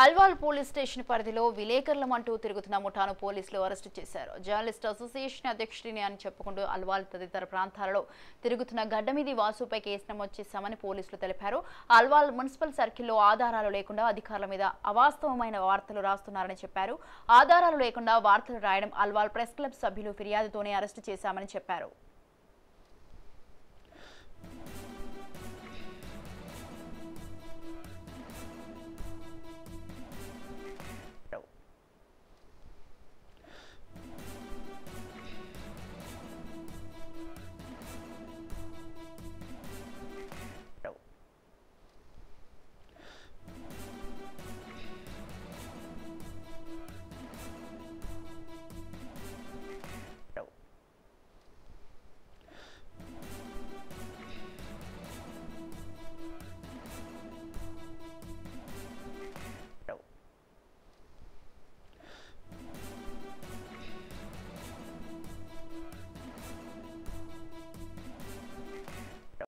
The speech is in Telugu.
అల్వాల్ పోలీస్ స్టేషన్ పరిధిలో విలేకరులమంటూ తిరుగుతున్న ముఠాను పోలీసులు అరెస్టు చేశారు. జర్నలిస్ట్ అసోసియేషన్ అధ్యక్షుడిని అని చెప్పుకుంటూ అల్వాల్ తదితర ప్రాంతాలలో తిరుగుతున్న గడ్డమీది వాసుపై కేసు నమోదు చేశామని పోలీసులు తెలిపారు. అల్వాల్ మున్సిపల్ సర్కిల్లో ఆధారాలు లేకుండా అధికారుల మీద అవాస్తవమైన వార్తలు రాస్తున్నారని చెప్పారు. ఆధారాలు లేకుండా వార్తలు రాయడం అల్వాల్ ప్రెస్ క్లబ్ సభ్యులు ఫిర్యాదుతోనే అరెస్టు చేశామని చెప్పారు.